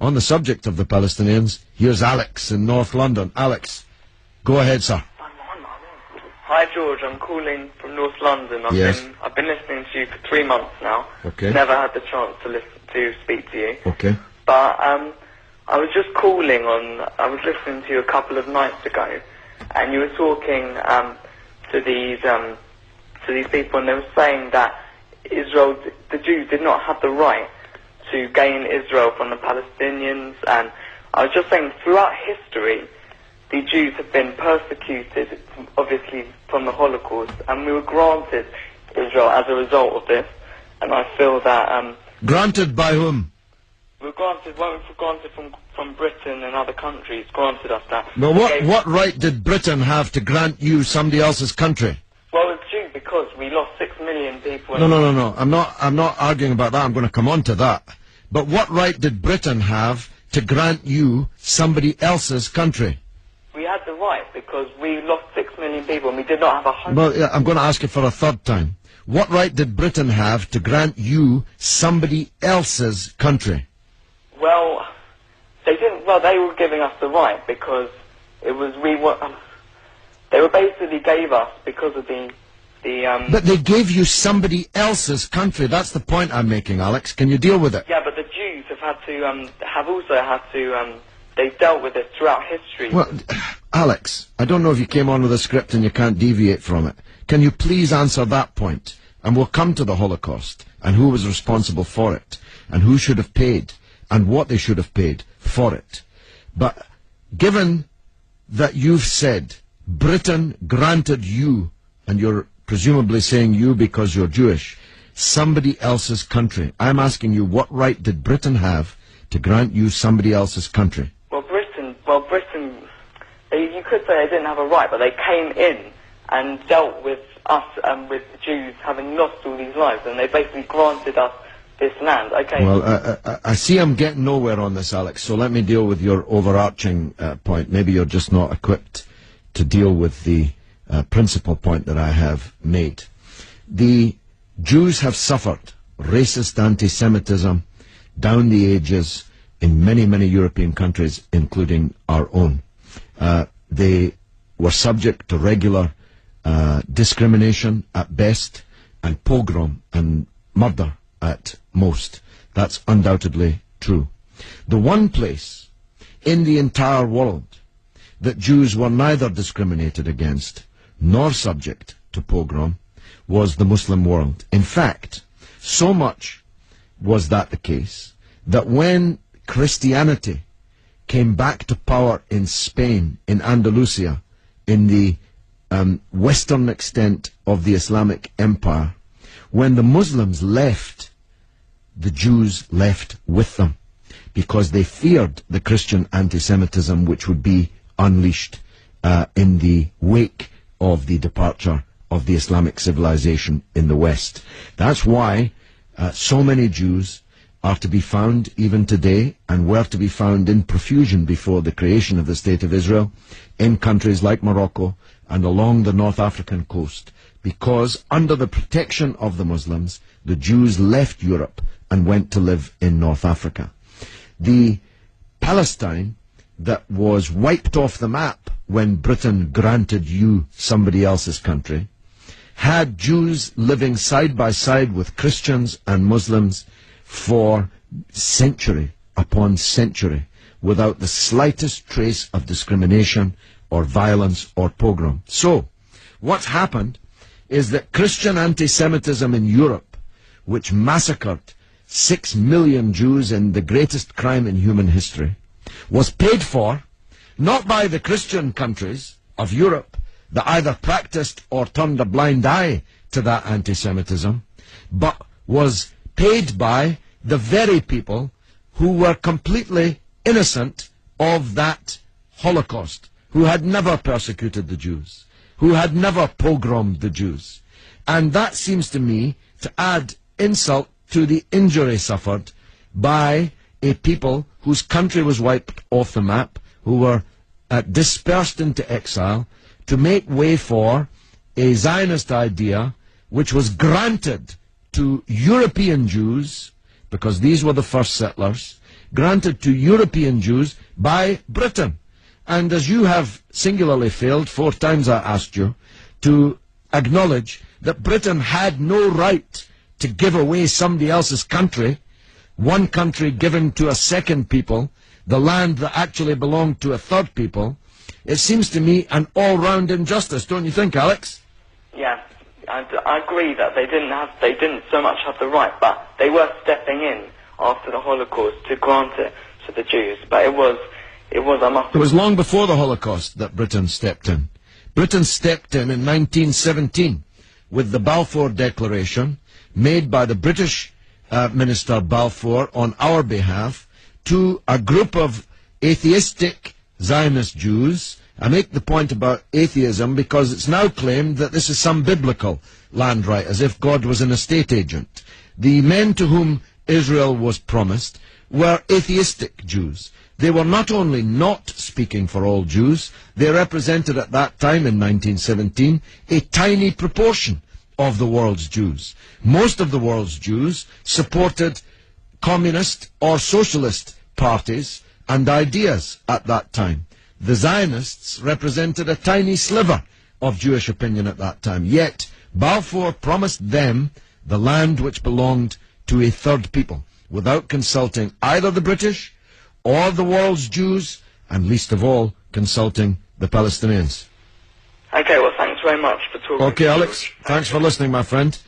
On the subject of the Palestinians, here's Alex in North London. Alex, go ahead, sir. Hi George, I'm calling from North London. I've been listening to you for 3 months now. Okay. Never had the chance to speak to you. Okay. But I was just calling on. I was listening to you a couple of nights ago, and you were talking to these people, and they were saying that Israel, the Jews, did not have the right to gain Israel from the Palestinians. And I was just saying, throughout history, the Jews have been persecuted, obviously, from the Holocaust, and we were granted Israel as a result of this. And I feel that... granted by whom? We were granted from Britain and other countries, granted us that. Well, what right did Britain have to grant you somebody else's country? Well, it's due because we lost 6 million people... No. I'm not arguing about that. I'm going to come on to that. But what right did Britain have to grant you somebody else's country? We had the right because we lost 6 million people and we did not have 100... Well, yeah, I'm going to ask you for a third time. What right did Britain have to grant you somebody else's country? Well, they didn't... Well, they were giving us the right because it was... they were basically gave us because of the But they gave you somebody else's country. That's the point I'm making, Alex. Can you deal with it? Yeah, but the Jews have also had to... they've dealt with it throughout history. Well, Alex, I don't know if you came on with a script and you can't deviate from it. Can you please answer that point? And we'll come to the Holocaust, and who was responsible for it, and who should have paid, and what they should have paid for it. But given that you've said Britain granted you, and you're presumably saying you because you're Jewish, somebody else's country, I'm asking you, what right did Britain have to grant you somebody else's country? Britain, you could say they didn't have a right, but they came in and dealt with us and with the Jews having lost all these lives, and they basically granted us this land. Okay. Well, I see I'm getting nowhere on this, Alex, so let me deal with your overarching point. Maybe you're just not equipped to deal with the principal point that I have made. The Jews have suffered racist anti-Semitism down the ages in many, many European countries, including our own. They were subject to regular discrimination at best, and pogrom and murder at most. That's undoubtedly true. The one place in the entire world that Jews were neither discriminated against nor subject to pogrom was the Muslim world. In fact, so much was that the case that when Christianity came back to power in Spain, in Andalusia, in the western extent of the Islamic Empire, when the Muslims left, the Jews left with them, because they feared the Christian anti-Semitism which would be unleashed in the wake of the departure of the Islamic civilization in the West. That's why so many Jews are to be found even today, and were to be found in profusion before the creation of the State of Israel, in countries like Morocco and along the North African coast, because under the protection of the Muslims, the Jews left Europe and went to live in North Africa. The Palestine that was wiped off the map when Britain granted you somebody else's country had Jews living side by side with Christians and Muslims for century upon century without the slightest trace of discrimination or violence or pogrom. So, what's happened is that Christian anti-Semitism in Europe, which massacred 6 million Jews in the greatest crime in human history, was paid for not by the Christian countries of Europe that either practiced or turned a blind eye to that anti-Semitism, but was paid by the very people who were completely innocent of that Holocaust, who had never persecuted the Jews, who had never pogromed the Jews. And that seems to me to add insult to the injury suffered by a people whose country was wiped off the map, who were dispersed into exile, to make way for a Zionist idea which was granted to European Jews, because these were the first settlers, granted to European Jews by Britain. And as you have singularly failed, 4 times I asked you, to acknowledge that Britain had no right to give away somebody else's country, one country given to a second people, the land that actually belonged to a third people, it seems to me an all-round injustice, don't you think, Alex? Yeah, I agree that they didn't so much have the right, but they were stepping in after the Holocaust to grant it to the Jews. But it was long before the Holocaust that Britain stepped in. Britain stepped in 1917 with the Balfour Declaration made by the British Minister Balfour on our behalf to a group of atheistic Zionist Jews. I make the point about atheism because it's now claimed that this is some biblical land right, as if God was an estate agent. The men to whom Israel was promised were atheistic Jews. They were not only not speaking for all Jews, they represented at that time in 1917 a tiny proportion of the world's Jews. Most of the world's Jews supported communist or socialist parties and ideas at that time. The Zionists represented a tiny sliver of Jewish opinion at that time. Yet Balfour promised them the land which belonged to a third people, without consulting either the British or the world's Jews, and least of all, consulting the Palestinians. Okay, well, thanks very much for talking. Okay, Alex, thanks for listening, my friend.